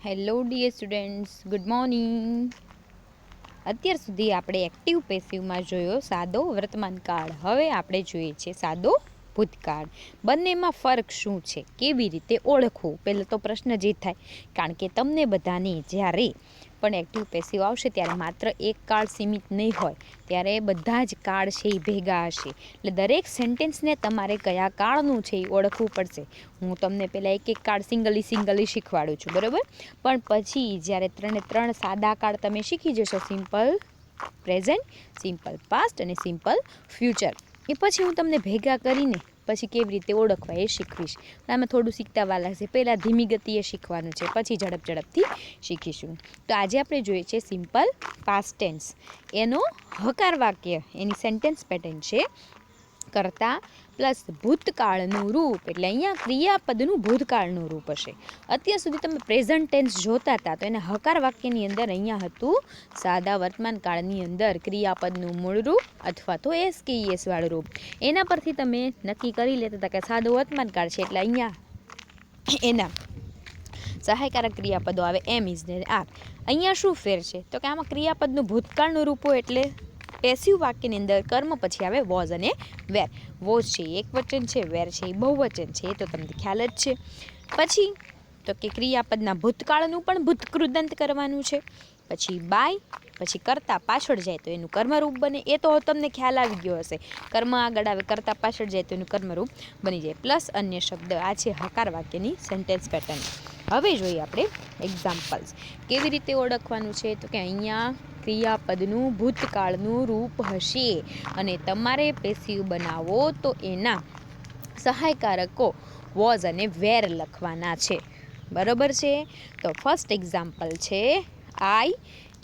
Hello dear students, good morning. અત્યાર સુધી આપણે એક્ટિવ પેસિવમાં જોયો સાદો વર્તમાન કાળ. હવે આપણે જોઈએ છે સાદો ભૂતકાળ. બંનેમાં ફરક શું છે, કેવી રીતે ઓળખવું? પહેલાં તો પ્રશ્ન જે થાય, કારણ કે તમને બધાને જ્યારે પણ એક્ટિવ પેસિવ આવશે ત્યારે માત્ર એક કાળ સીમિત નહીં હોય, ત્યારે બધા જ કાળ છે એ ભેગા હશે. એટલે દરેક સેન્ટેન્સને તમારે કયા કાળનું છે એ ઓળખવું પડશે. હું તમને પહેલાં એક કાળ સિંગલી શીખવાડું છું, બરાબર? પણ પછી જ્યારે ત્રણ સાદા કાળ તમે શીખી જશો, સિમ્પલ પ્રેઝન્ટ, સિમ્પલ પાસ્ટ અને સિમ્પલ ફ્યુચર, એ પછી હું તમને ભેગા કરીને પછી કેવી રીતે ઓળખવા એ શીખવીશ. આમાં થોડું શીખતા વાર લાગશે. પહેલાં ધીમી ગતિએ શીખવાનું છે, પછી ઝડપથી શીખીશું. તો આજે આપણે જોઈએ છે સિમ્પલ પાસ્ટ ટેન્સ. એનો હકાર વાક્ય, એની સેન્ટેન્સ પેટર્ન છે કર્તા પ્લસ ભૂતકાળનું રૂપ. એટલે અહીંયા ક્રિયાપદનું ભૂતકાળનું રૂપ હશે. અત્યાર સુધી તમે પ્રેઝન્ટ ટેન્સ જોતા હતા, તો એના હકાર વાક્યની અંદર અહીંયા હતું સાદા વર્તમાન કાળની અંદર ક્રિયાપદનું મૂળ રૂપ અથવા તો એસ કે ઈએસ વાળું રૂપ. એના પરથી તમે નક્કી કરી લેતા હતા કે સાદો વર્તમાન કાળ છે એટલે અહીંયા એના સહાયકારક ક્રિયાપદો આવે એમ, ઇઝ ને આર. અહીંયા શું ફેર છે તો કે આમાં ક્રિયાપદનું ભૂતકાળનું રૂપો એટલે પેસિવ વાક્યની અંદર કર્મ પછી આવે વોઝ અને વેર. વોઝ છે એ એકવચન છે, વેર છે એ બહુવચન છે, એ તો તમને ખ્યાલ જ છે. પછી તો કે ક્રિયાપદના ભૂતકાળનું પણ ભૂતકૃદંત કરવાનું છે. પછી બાય, પછી કરતા પાછળ જાય તો એનું કર્મરૂપ બને, એ તો તમને ખ્યાલ આવી ગયો હશે. કર્મ આગળ આવે, કરતા પાછળ જાય તો એનું કર્મરૂપ બની જાય. પ્લસ અન્ય શબ્દ. આ છે હકાર વાક્યની સેન્ટેન્સ પેટર્ન. હવે જોઈએ આપણે એક્ઝામ્પલ્સ. કેવી રીતે ઓળખવાનું છે તો કે અહીંયા ક્રિયાપદનું ભૂતકાળનું રૂપ હશે અને તમારે પેસિવ બનાવો તો એના સહાયકારકો વોઝ અને વેર લખવાના છે, બરાબર છે? તો ફર્સ્ટ એક્ઝામ્પલ છે આઈ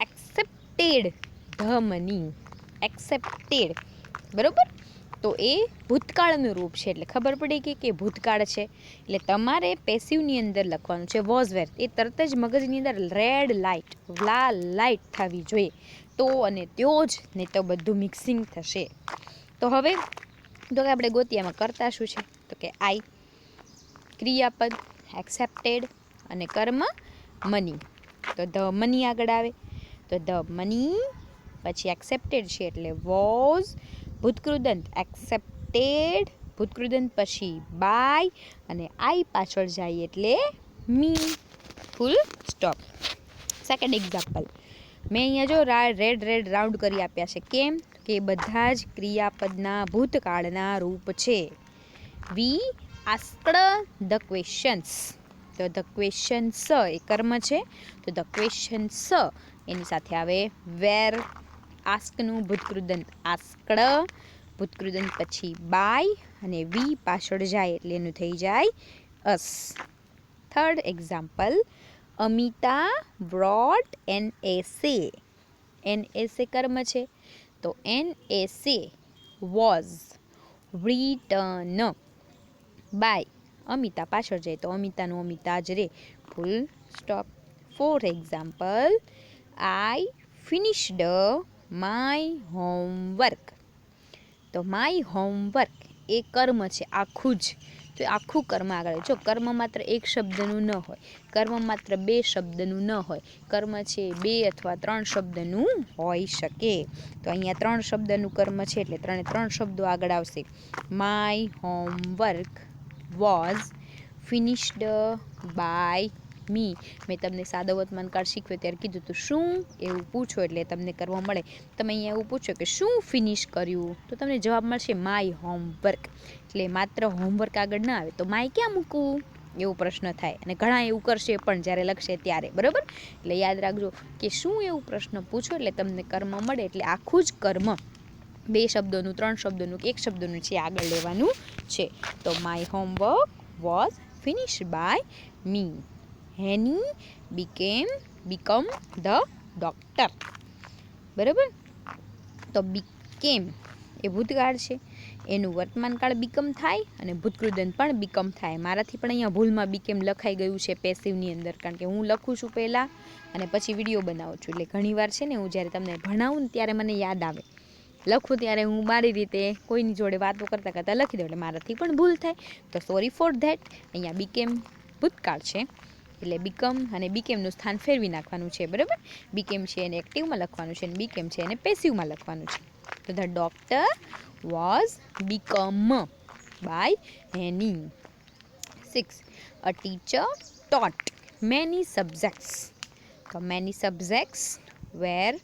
એક્સેપ્ટેડ ધ મની. એક્સેપ્ટેડ, બરાબર? તો એ ભૂતકાળનું રૂપ છે એટલે ખબર પડી ગઈ કે ભૂતકાળ છે. એટલે તમારે પેસિવની અંદર લખવાનું છે વોઝ વેર. એ તરત જ મગજની અંદર રેડ લાઇટ, લાલ લાઇટ થવી જોઈએ, તો અને ત્યો જ, નહીં તો બધું મિક્સિંગ થશે. તો હવે તો કે આપણે ગોતિયામાં કરતા શું છે તો કે આઈ, ક્રિયાપદ એક્સેપ્ટેડ અને કર્મ મની. તો ધ મની આગળ આવે તો ધ મની, પછી એક્સેપ્ટેડ છે એટલે વોઝ, ભૂતકૃદંત એક્સેપ્ટેડ, ભૂતકૃદંત પછી બાય અને આઈ પાછળ જાય એટલે મી, ફૂલ સ્ટોપ. સેકન્ડ એક્ઝામ્પલ મેં અહીંયા જો રેડ રાઉન્ડ કરી આપ્યા છે. કેમ કે બધા જ ક્રિયાપદના ભૂતકાળના રૂપ છે. વી આસ્ક્ડ ધ ક્વેશ્ચન્સ. તો ધ ક્વેશ્ચન્સ એ કર્મ છે, તો ધ ક્વેશ્ચન્સ એની સાથે આવે વેર. આસ્કનું ભૂતકૃદંત આસ્ક્ડ, ભૂતકૃદંત પછી બાય અને વી પાછળ જાય એટલે એનું થઈ જાય us. Third example Amita brought an essay. An essay કર્મ છે, તો an essay was written by Amita પાછળ જાય તો અમિતાનું અમિતા જ રે, full stop. Fourth example I finished my homework. તો માય હોમવર્ક એ કર્મ છે આખું જ. તો આખું કર્મ આગળ. જો કર્મ માત્ર એક શબ્દનું ન હોય, કર્મ માત્ર બે શબ્દનું ન હોય, કર્મ છે બે અથવા ત્રણ શબ્દનું હોઈ શકે. તો અહીંયા ત્રણ શબ્દનું કર્મ છે એટલે ત્રણ શબ્દો આગળ આવશે. My homework was finished by me. મેં તમને સાદો વર્તમાન કાળ શીખવ્યો ત્યારે કીધું હતું શું એવું પૂછો એટલે તમને કરવા મળે. તમે અહીંયા એવું પૂછો કે શું ફિનિશ કર્યું, તો તમને જવાબ મળશે માય હોમવર્ક. એટલે માત્ર હોમવર્ક આગળ ના આવે તો માય ક્યાં મૂકવું, એવો પ્રશ્ન થાય. અને ઘણા એવું કરશે પણ જ્યારે લખશે ત્યારે, બરાબર? એટલે યાદ રાખજો કે શું એવું પ્રશ્ન પૂછો એટલે તમને કર્મ મળે. એટલે આખું જ કર્મ બે શબ્દોનું, ત્રણ શબ્દોનું, એક શબ્દોનું છે આગળ લેવાનું છે. તો my homework was finished by me. હેની બીકમ ધ ડોક્ટર, બરાબર? તો બીકેમ એ ભૂતકાળ છે, એનું વર્તમાન કાળ બીકમ થાય અને ભૂતકૃદંત પણ બીકમ થાય. મારાથી પણ અહીંયા ભૂલમાં બીકેમ લખાઈ ગયું છે પેસિવની અંદર, કારણ કે હું લખું છું પહેલાં અને પછી વિડીયો બનાવું છું. એટલે ઘણીવાર છે ને હું જ્યારે તમને ભણાવું ને ત્યારે મને યાદ આવે, લખું ત્યારે હું મારી રીતે કોઈની જોડે વાતો કરતાં લખી દઉં, એટલે મારાથી પણ ભૂલ થાય. તો સોરી ફોર ધેટ. અહીંયા બીકેમ ભૂતકાળ છે, એટલે બીકમ અને બીકેમનું સ્થાન ફેરવી નાખવાનું છે, બરાબર. બીકેમ છે એને એક્ટિવમાં લખવાનું છે અને બીકેમ છે એને પેસિવમાં લખવાનું છે. તો the doctor was become by Annie. 6. A teacher taught many subjects. તો many subjects were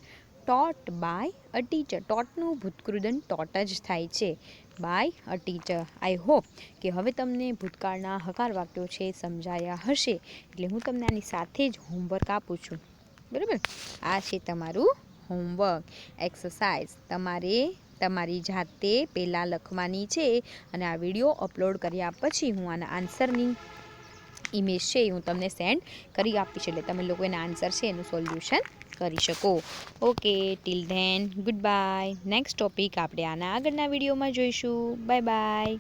taught by a teacher. ટોટનું ભૂતકૃદન ટોટ જ થાય છે, by a teacher. I hope કે હવે તમને ભૂતકાળના હકાર વાક્યો છે સમજાયા હશે. એટલે હું તમને આની સાથે જ હોમવર્ક આપું છું, બરાબર. આ છે તમારું હોમવર્ક એક્સરસાઇઝ. તમારે તમારી જાતે પહેલાં લખવાની છે અને આ વિડીયો અપલોડ કર્યા પછી હું આના આન્સરની ઇમેજ છે એ હું તમને સેન્ડ કરી આપીશ, એટલે તમે લોકો એના આન્સર છે એનું સોલ્યુશન કરી શકો. Okay, till then good bye. Next topic આપણે આના આગળના વિડીયોમાં જોઈશું. Bye by.